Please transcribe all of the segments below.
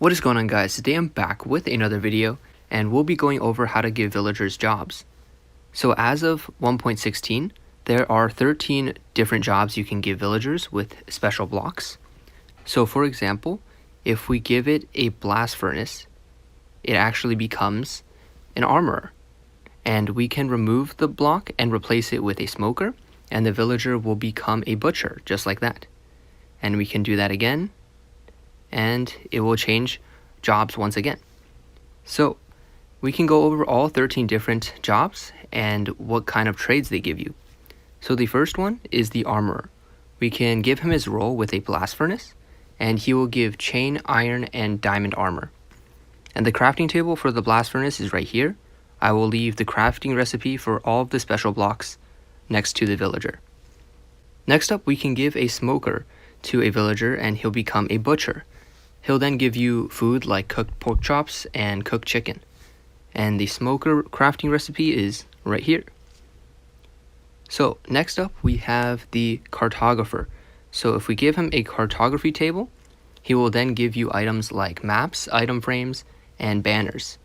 What is going on, guys? Today I'm back with another video and we'll be going over how to give villagers jobs. So as of 1.16, there are 13 different jobs you can give villagers with special blocks. So for example, if we give it a blast furnace, it actually becomes an armorer. And we can remove the block and replace it with a smoker, and the villager will become a butcher, just like that. And we can do that again, and it will change jobs once again. So we can go over all 13 different jobs and what kind of trades they give you. So the first one is the armorer. We can give him his role with a blast furnace, and he will give chain, iron, and diamond armor. And the crafting table for the blast furnace is right here. I will leave the crafting recipe for all of the special blocks next to the villager. Next up, we can give a smoker to a villager and he'll become a butcher. He'll then give you food like cooked pork chops and cooked chicken. And the smoker crafting recipe is right here. So next up, we have the cartographer. So if we give him a cartography table, he will then give you items like maps, item frames, and banners.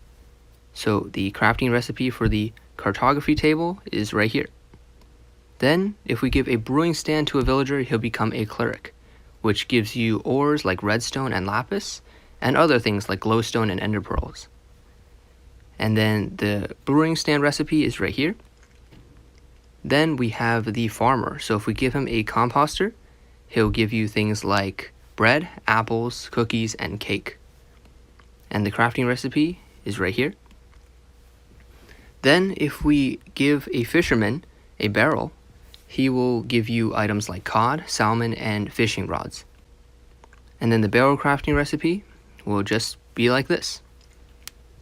So the crafting recipe for the cartography table is right here. Then, if we give a brewing stand to a villager, he'll become a cleric, which gives you ores like redstone and lapis, and other things like glowstone and ender pearls. And then the brewing stand recipe is right here. Then we have the farmer. So if we give him a composter, he'll give you things like bread, apples, cookies, and cake. And the crafting recipe is right here. Then if we give a fisherman a barrel, he will give you items like cod, salmon, and fishing rods. And then the barrel crafting recipe will just be like this.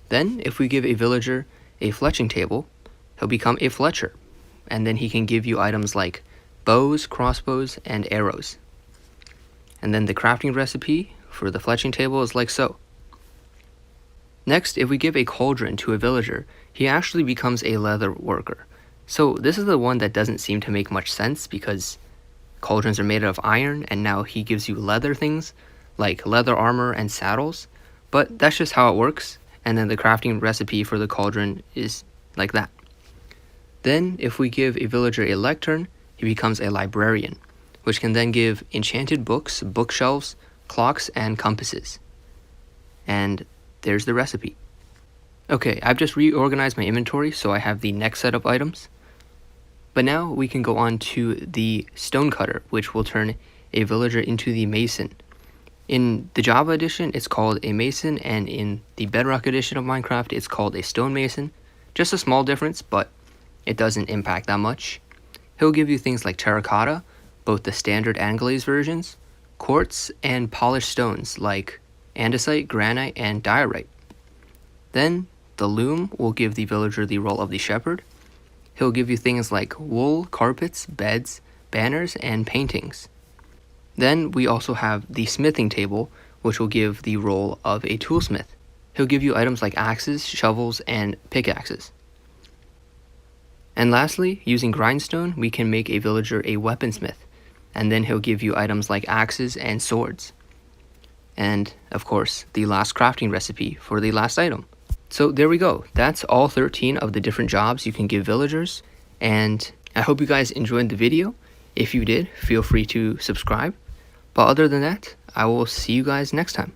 Then if we give a villager a fletching table, he'll become a fletcher. And then he can give you items like bows, crossbows, and arrows. And then the crafting recipe for the fletching table is like so. Next, if we give a cauldron to a villager, he actually becomes a leather worker. So this is the one that doesn't seem to make much sense because cauldrons are made out of iron and now he gives you leather things like leather armor and saddles. But that's just how it works. And then the crafting recipe for the cauldron is like that. Then if we give a villager a lectern, he becomes a librarian, which can then give enchanted books, bookshelves, clocks, and compasses. And there's the recipe. Okay, I've just reorganized my inventory so I have the next set of items. But now we can go on to the stonecutter, which will turn a villager into the mason. In the Java edition, it's called a mason, and in the Bedrock edition of Minecraft, it's called a stonemason. Just a small difference, but it doesn't impact that much. He'll give you things like terracotta, both the standard and glazed versions, quartz, and polished stones like andesite, granite, and diorite. Then the loom will give the villager the role of the shepherd. He'll give you things like wool, carpets, beds, banners, and paintings. Then we also have the smithing table, which will give the role of a toolsmith. He'll give you items like axes, shovels, and pickaxes. And lastly, using grindstone, we can make a villager a weaponsmith, and then he'll give you items like axes and swords. And, of course, the last crafting recipe for the last item. So there we go. That's all 13 of the different jobs you can give villagers. And I hope you guys enjoyed the video. If you did, feel free to subscribe. But other than that, I will see you guys next time.